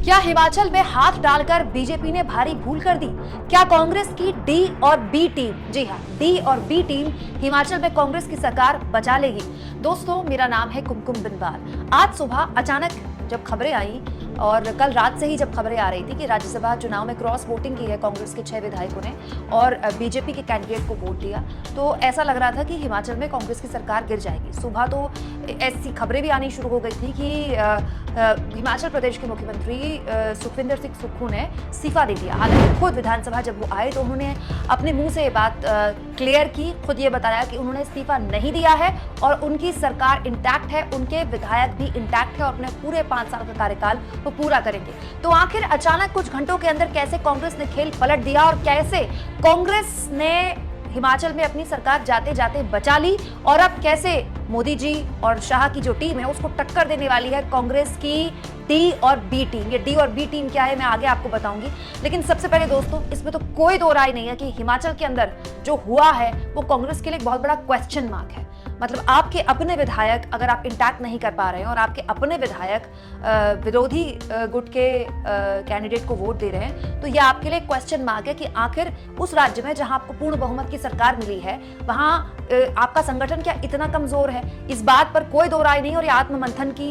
क्या हिमाचल में हाथ डालकर बीजेपी ने भारी भूल कर दी? क्या कांग्रेस की डी और बी टीम, जी हां, डी और बी टीम हिमाचल में कांग्रेस की सरकार बचा लेगी? दोस्तों, मेरा नाम है कुमकुम बिनवाल। आज सुबह अचानक जब खबरें आई और कल रात से ही जब खबरें आ रही थी कि राज्यसभा चुनाव में क्रॉस वोटिंग की है कांग्रेस के 6 विधायकों ने और बीजेपी के कैंडिडेट को वोट दिया, तो ऐसा लग रहा था कि हिमाचल में कांग्रेस की सरकार गिर जाएगी। सुबह तो ऐसी खबरें भी आनी शुरू हो गई थी कि हिमाचल प्रदेश के मुख्यमंत्री सुखविंदर सिंह सुक्खू ने इस्तीफा दे दिया। हालांकि खुद विधानसभा जब वो आए तो उन्होंने अपने मुंह से ये बात क्लियर की, खुद ये बताया कि उन्होंने इस्तीफा नहीं दिया है और उनकी सरकार इंटैक्ट है, उनके विधायक भी इंटैक्ट है और अपने पूरे 5 साल का कार्यकाल वो पूरा करेंगे। तो आखिर अचानक कुछ घंटों के अंदर कैसे कांग्रेस ने खेल पलट दिया और कैसे कांग्रेस ने हिमाचल में अपनी सरकार जाते जाते बचा ली और अब कैसे मोदी जी और शाह की जो टीम है उसको टक्कर देने वाली है कांग्रेस की डी और बी टीम। ये डी और बी टीम क्या है मैं आगे आपको बताऊंगी, लेकिन सबसे पहले दोस्तों इसमें तो कोई दो राय नहीं है कि हिमाचल के अंदर जो हुआ है वो कांग्रेस के लिए एक बहुत बड़ा क्वेश्चन मार्क है। मतलब आपके अपने विधायक अगर आप इंटैक्ट नहीं कर पा रहे हैं और आपके अपने विधायक विरोधी गुट के कैंडिडेट को वोट दे रहे हैं, तो यह आपके लिए क्वेश्चन मार्क है कि आखिर उस राज्य में जहां आपको पूर्ण बहुमत की सरकार मिली है वहां आपका संगठन क्या इतना कमजोर है? इस बात पर कोई दो राय नहीं और ये आत्ममंथन की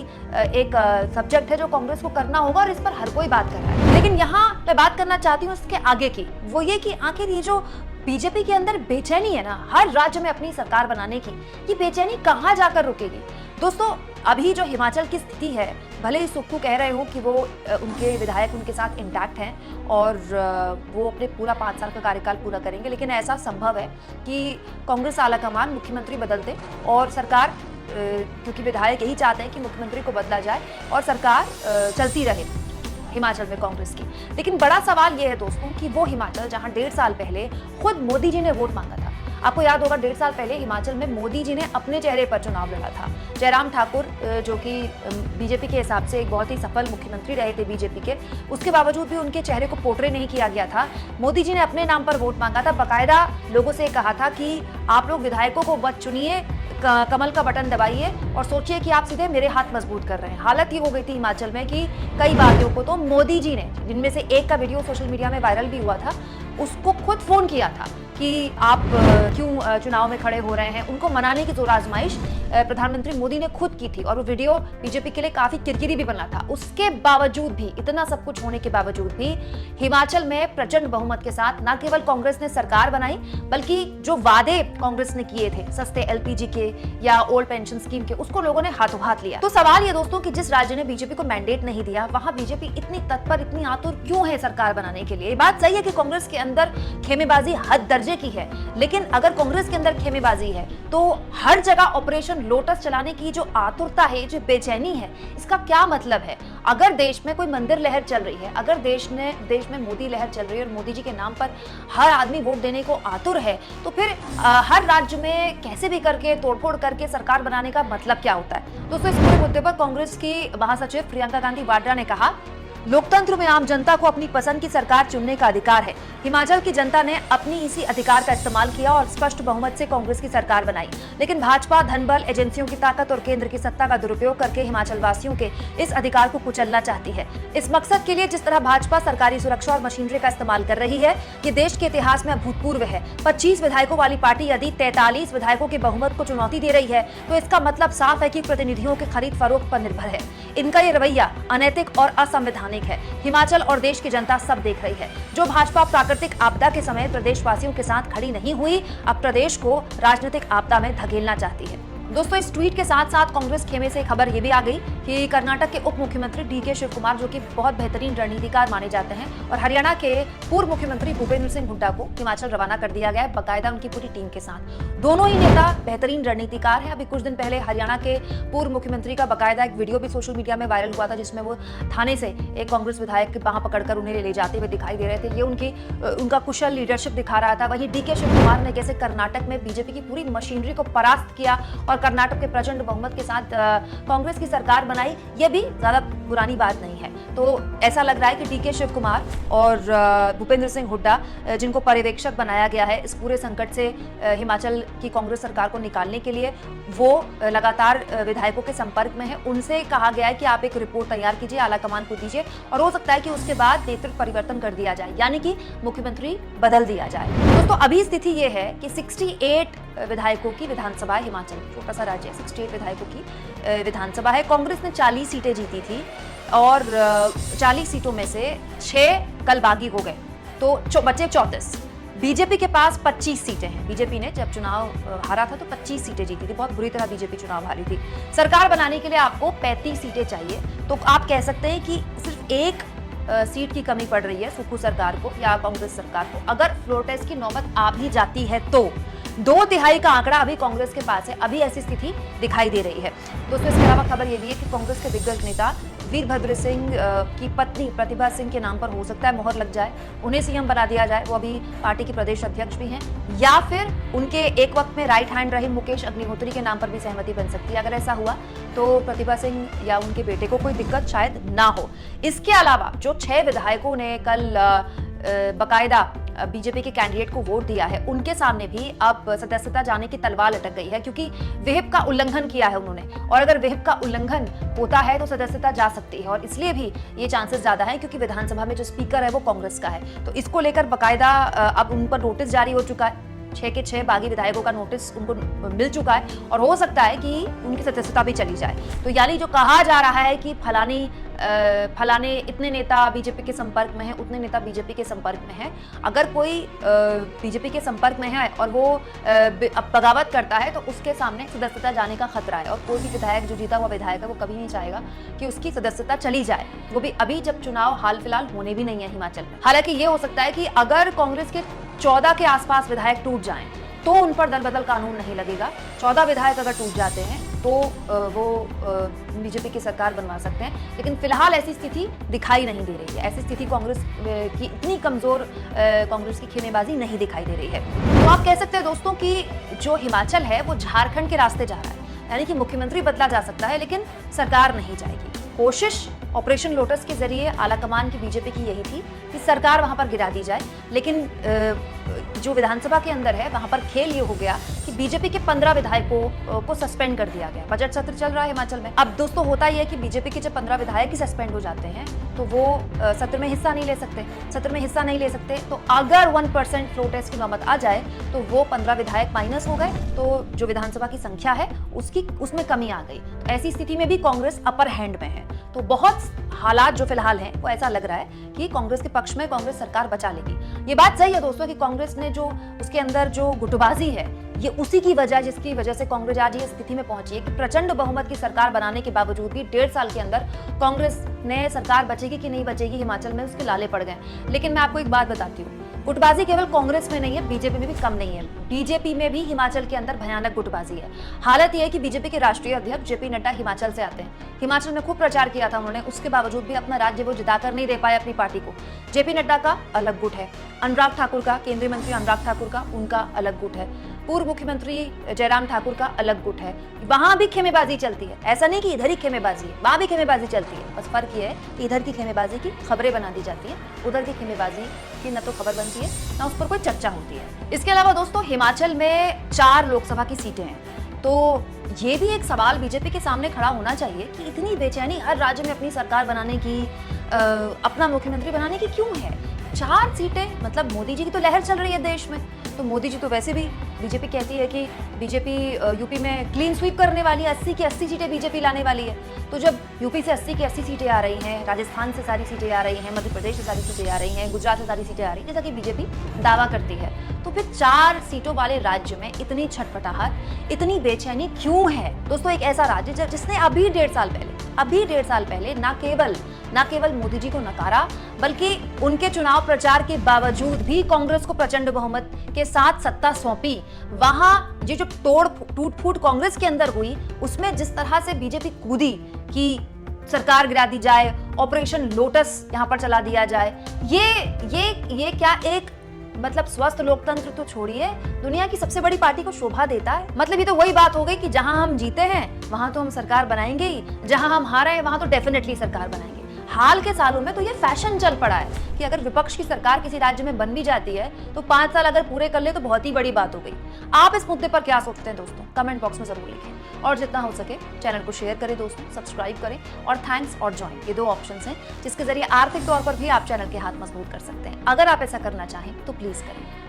एक सब्जेक्ट है जो कांग्रेस को करना होगा और इस पर हर कोई बात कर रहा है। लेकिन यहाँ मैं बात करना चाहती हूँ इसके आगे की, वो ये कि आखिर ये जो बीजेपी के अंदर बेचैनी है ना हर राज्य में अपनी सरकार बनाने की, ये बेचैनी कहाँ जाकर रुकेगी? दोस्तों, अभी जो हिमाचल की स्थिति है, भले ही सुक्खू कह रहे हो कि वो उनके विधायक उनके साथ इंटैक्ट हैं और वो अपने पूरा 5 साल का कार्यकाल पूरा करेंगे, लेकिन ऐसा संभव है कि कांग्रेस आलाकमान मुख्यमंत्री बदल दे और सरकार, क्योंकि विधायक यही चाहते हैं कि मुख्यमंत्री को बदला जाए और सरकार चलती रहे हिमाचल में कांग्रेस की। लेकिन बड़ा सवाल यह है दोस्तों कि वो हिमाचल जहां 1.5 साल पहले खुद मोदी जी ने वोट मांगा था, आपको याद होगा 1.5 साल पहले हिमाचल में मोदी जी ने अपने चेहरे पर चुनाव लड़ा था। जयराम ठाकुर जो कि बीजेपी के हिसाब से एक बहुत ही सफल मुख्यमंत्री रहे थे बीजेपी के, उसके बावजूद भी उनके चेहरे को पोर्ट्रे नहीं किया गया था। मोदी जी ने अपने नाम पर वोट मांगा था, बाकायदा लोगों से कहा था कि आप लोग विधायकों को मत चुनिए, कमल का बटन दबाइए और सोचिए कि आप सीधे मेरे हाथ मजबूत कर रहे हैं। हालत ये हो गई थी हिमाचल में कि कई बातियों को तो मोदी जी ने, जिनमें से एक का वीडियो सोशल मीडिया में वायरल भी हुआ था, उसको खुद फोन किया था कि आप क्यों चुनाव में खड़े हो रहे हैं। उनको मनाने की जोर आजमाइश प्रधानमंत्री मोदी ने खुद की थी और वो वीडियो बीजेपी के लिए काफी किरकिरी भी बना था। उसके बावजूद भी, इतना सब कुछ होने के बावजूद भी हिमाचल में प्रचंड बहुमत के साथ न केवल कांग्रेस ने सरकार बनाई, बल्कि जो वादे कांग्रेस ने किए थे सस्ते एलपीजी के या ओल्ड पेंशन स्कीम के, उसको लोगों ने हाथों हाथ लिया। तो सवाल ये दोस्तों कि जिस राज्य ने बीजेपी को मैंडेट नहीं दिया वहां बीजेपी इतनी तत्पर, इतनी आतुर क्यों है सरकार बनाने के लिए? ये बात सही है कि कांग्रेस के अंदर खेमेबाजी हद दर्जे की है, लेकिन अगर कांग्रेस के अंदर खेमेबाजी है तो हर जगह ऑपरेशन लोटस चलाने की जो आतुरता है, जो बेचैनी है, इसका क्या मतलब है? अगर देश में कोई मंदिर लहर चल रही है, अगर देश में मोदी लहर चल रही है और मोदी जी के नाम पर हर आदमी वोट देने को आतुर है, तो फिर हर राज्य में कैसे भी करके तोड़फोड़ करके सरकार बनाने का मतलब क्या होता है? दोस्तों, इस पूरे मुद्दे पर कांग्रेस की महासचिव प्रियंका गांधी वाड्रा ने कहा, लोकतंत्र में आम जनता को अपनी पसंद की सरकार चुनने का अधिकार है। हिमाचल की जनता ने अपनी इसी अधिकार का इस्तेमाल किया और स्पष्ट बहुमत से कांग्रेस की सरकार बनाई, लेकिन भाजपा धनबल, एजेंसियों की ताकत और केंद्र की सत्ता का दुरुपयोग करके हिमाचल वासियों के इस अधिकार को कुचलना चाहती है। इस मकसद के लिए जिस तरह भाजपा सरकारी सुरक्षा और मशीनरी का इस्तेमाल कर रही है, ये देश के इतिहास में अभूतपूर्व है। 25 विधायकों वाली पार्टी यदि 43 विधायकों के बहुमत को चुनौती दे रही है, तो इसका मतलब साफ है कि प्रतिनिधियों के खरीद फरोख्त पर निर्भर है। इनका ये रवैया अनैतिक और असंवैधानिक है। हिमाचल और देश की जनता सब देख रही है। जो भाजपा प्राकृतिक आपदा के समय प्रदेशवासियों के साथ खड़ी नहीं हुई, अब प्रदेश को राजनीतिक आपदा में धकेलना चाहती है। दोस्तों, इस ट्वीट के साथ साथ कांग्रेस खेमे से खबर ये भी आ गई कि कर्नाटक के उप मुख्यमंत्री डीके शिव कुमार, जो कि बहुत बेहतरीन रणनीतिकार माने जाते हैं, और हरियाणा के पूर्व मुख्यमंत्री भूपेंद्र सिंह हुड्डा को हिमाचल रवाना कर दिया गया है, बाकायदा उनकी पूरी टीम के साथ। दोनों ही नेता बेहतरीन रणनीतिकार हैं। अभी कुछ दिन पहले हरियाणा के पूर्व मुख्यमंत्री का बाकायदा एक वीडियो भी सोशल मीडिया में वायरल हुआ था, जिसमें वो थाने से एक कांग्रेस विधायक की बाह पकड़कर उन्हें ले जाते हुए दिखाई दे रहे थे। ये उनका कुशल लीडरशिप दिखा रहा था। वहीं डीके शिव कुमार ने कैसे कर्नाटक में बीजेपी की पूरी मशीनरी को परास्त किया और कर्नाटक के प्रचंड बहुमत के साथ कांग्रेस की सरकार बनाई, यह भी ज्यादा पुरानी बात नहीं है। तो ऐसा लग रहा है कि डीके शिव कुमार और भूपेंद्र सिंह हुड्डा, जिनको पर्यवेक्षक बनाया गया है इस पूरे संकट से हिमाचल की कांग्रेस सरकार को निकालने के लिए, वो लगातार विधायकों के संपर्क में है। उनसे कहा गया है कि आप एक रिपोर्ट तैयार कीजिए, आलाकमान को दीजिए, और हो सकता है कि उसके बाद नेतृत्व परिवर्तन कर दिया जाए, यानी कि मुख्यमंत्री बदल दिया जाए। दोस्तों अभी स्थिति ये है कि 68 विधायकों की विधानसभा है हिमाचल, छोटा सा राज्य है, 68 विधायकों की विधानसभा है। कांग्रेस ने 40 सीटें जीती थी और 40 सीटों में से 6 कल बागी हो गए, तो बचे 34। बीजेपी के पास 25 सीटें हैं। बीजेपी ने जब चुनाव हारा था तो 25 सीटें जीती थी, बहुत बुरी तरह बीजेपी चुनाव हारी थी। सरकार बनाने के लिए आपको 35 सीटें चाहिए, तो आप कह सकते हैं कि सिर्फ एक सीट की कमी पड़ रही है सुक्खू सरकार को या कांग्रेस सरकार को। अगर फ्लोर टेस्ट की नौबत आ भी जाती है तो 2/3 का आंकड़ा अभी कांग्रेस के पास है, अभी ऐसी स्थिति दिखाई दे रही है। दोस्तों इसके अलावा खबर यह भी है कि कांग्रेस के दिग्गज नेता वीरभद्र सिंह की पत्नी प्रतिभा सिंह के नाम पर हो सकता है मोहर लग जाए, उन्हें सीएम बना दिया जाए। वो अभी पार्टी के प्रदेश अध्यक्ष भी हैं, या फिर उनके एक वक्त में राइट हैंड रहे मुकेश अग्निहोत्री के नाम पर भी सहमति बन सकती है। अगर ऐसा हुआ तो प्रतिभा सिंह या उनके बेटे को कोई दिक्कत शायद ना हो। इसके अलावा जो 6 विधायकों ने कल बकायदा बीजेपी के कैंडिडेट को वोट दिया है, उनके सामने भी अब सदस्यता जाने की तलवार लटक गई है, क्योंकि विहिप का उल्लंघन किया है उन्होंने, और अगर विहिप का उल्लंघन होता है तो सदस्यता जा सकती है, और इसलिए भी ये चांसेस ज्यादा है क्योंकि विधानसभा में जो स्पीकर है वो कांग्रेस का है। तो इसको लेकर बकायदा अब उन पर नोटिस जारी हो चुका है, 6 के 6 बागी विधायकों का नोटिस उनको मिल चुका है, और हो सकता है कि उनकी सदस्यता भी चली जाए। तो यानी जो कहा जा रहा है कि फलाने इतने नेता बीजेपी के संपर्क में हैं, उतने नेता बीजेपी के संपर्क में हैं, अगर कोई बीजेपी के संपर्क में है और वो बगावत करता है तो उसके सामने सदस्यता जाने का खतरा है, और कोई भी विधायक जो जीता हुआ विधायक है वो कभी नहीं चाहेगा कि उसकी सदस्यता चली जाए, वो भी अभी जब चुनाव हाल फिलहाल होने भी नहीं है हिमाचल में। हालांकि ये हो सकता है कि अगर कांग्रेस के 14 के आसपास विधायक टूट जाएं तो उन पर दल बदल कानून नहीं लगेगा। 14 विधायक अगर टूट जाते हैं तो वो बीजेपी की सरकार बनवा सकते हैं, लेकिन फिलहाल ऐसी स्थिति दिखाई नहीं दे रही है। ऐसी स्थिति कांग्रेस की इतनी कमजोर कांग्रेस की खेमेबाजी नहीं दिखाई दे रही है। तो आप कह सकते हैं दोस्तों कि जो हिमाचल है वो झारखंड के रास्ते जा रहा है, यानी कि मुख्यमंत्री बदला जा सकता है लेकिन सरकार नहीं जाएगी। कोशिश ऑपरेशन लोटस के जरिए आलाकमान की बीजेपी की यही थी कि सरकार वहां पर गिरा दी जाए, लेकिन जो विधानसभा के अंदर है वहां पर खेल ये हो गया कि बीजेपी के 15 विधायकों को सस्पेंड कर दिया गया। बजट सत्र चल रहा है हिमाचल में। अब दोस्तों होता ही है कि बीजेपी के जब 15 विधायक ही सस्पेंड हो जाते हैं तो वो सत्र में हिस्सा नहीं ले सकते। सत्र में हिस्सा नहीं ले सकते तो अगर 1% फ्लोर टेस्ट की नौबत आ जाए तो वो 15 विधायक माइनस हो गए, तो जो विधानसभा की संख्या है उसमें कमी आ गई। तो ऐसी स्थिति में भी कांग्रेस अपर हैंड में है। तो बहुत हालात जो फिलहाल हैं वो ऐसा लग रहा है कि कांग्रेस के पक्ष में कांग्रेस सरकार बचा लेगी। ये बात सही है दोस्तों कि कांग्रेस ने जो उसके अंदर जो गुटबाजी है ये उसी की वजह, जिसकी वजह से कांग्रेस आज ये स्थिति में पहुंची है कि प्रचंड बहुमत की सरकार बनाने के बावजूद भी 1.5 साल के अंदर कांग्रेस ने सरकार बचेगी कि नहीं बचेगी हिमाचल में उसके लाले पड़ गए। लेकिन मैं आपको एक बात बताती हूँ, गुटबाजी केवल कांग्रेस में नहीं है, बीजेपी में भी कम नहीं है। बीजेपी में भी हिमाचल के अंदर भयानक गुटबाजी है। हालत यह है कि बीजेपी के राष्ट्रीय अध्यक्ष जेपी नड्डा हिमाचल से आते हैं। हिमाचल में खूब प्रचार किया था उन्होंने, उसके बावजूद भी अपना राज्य वो जिताकर नहीं दे पाए अपनी पार्टी को। जेपी नड्डा का अलग गुट है, अनुराग ठाकुर का, केंद्रीय मंत्री अनुराग ठाकुर का, उनका अलग गुट है, पूर्व मुख्यमंत्री जयराम ठाकुर का अलग गुट है। वहां भी खेमेबाजी चलती है, ऐसा नहीं कि इधर ही खेमेबाजी है, वहां भी खेमेबाजी चलती है। बस फर्क ये है कि इधर की खेमेबाजी की खबरें बना दी जाती है, उधर की खेमेबाजी की न तो खबर बनती है ना उस पर कोई चर्चा होती है। इसके अलावा दोस्तों हिमाचल में 4 लोकसभा की सीटें हैं, तो ये भी एक सवाल बीजेपी के सामने खड़ा होना चाहिए कि इतनी बेचैनी हर राज्य में अपनी सरकार बनाने की, अपना मुख्यमंत्री बनाने की क्यों है। 4 सीटें, मतलब मोदी जी की तो लहर चल रही है देश में, तो मोदी जी तो वैसे भी, बीजेपी कहती है कि बीजेपी यूपी में क्लीन स्वीप करने वाली है, 80 की 80 सीटें बीजेपी लाने वाली है। तो जब यूपी से 80 की 80 सीटें आ रही हैं, राजस्थान से सारी सीटें आ रही हैं, मध्य प्रदेश से सारी सीटें आ रही हैं, गुजरात से सारी सीटें आ रही हैं, जैसा कि बीजेपी दावा करती है, तो फिर 4 सीटों वाले राज्य में इतनी छटपटाहट, इतनी बेचैनी क्यों है। दोस्तों एक ऐसा राज्य जिसने अभी 1.5 साल पहले न केवल मोदी जी को नकारा, बल्कि उनके चुनाव प्रचार के बावजूद भी कांग्रेस को प्रचंड बहुमत के साथ सत्ता सौंपी। वहां ये जो टूट फूट कांग्रेस के अंदर हुई, उसमें जिस तरह से बीजेपी कूदी कि सरकार गिरा दी जाए, ऑपरेशन लोटस यहां पर चला दिया जाए, ये क्या एक मतलब स्वस्थ लोकतंत्र तो छोड़िए, दुनिया की सबसे बड़ी पार्टी को शोभा देता है। मतलब ये तो वही बात हो गई कि जहां हम जीते हैं वहां तो हम सरकार बनाएंगे ही, जहां हम हारे हैं वहां तो डेफिनेटली सरकार बनाएंगे। हाल के सालों में तो ये फैशन चल पड़ा है कि अगर विपक्ष की सरकार किसी राज्य में बन भी जाती है तो 5 साल अगर पूरे कर ले तो बहुत ही बड़ी बात हो गई। आप इस मुद्दे पर क्या सोचते हैं दोस्तों, कमेंट बॉक्स में जरूर लिखें और जितना हो सके चैनल को शेयर करें दोस्तों, सब्सक्राइब करें और थैंक्स और ज्वाइन, ये 2 ऑप्शंस हैं जिसके जरिए आर्थिक तौर पर भी आप चैनल के हाथ मजबूत कर सकते हैं। अगर आप ऐसा करना चाहें तो प्लीज करें।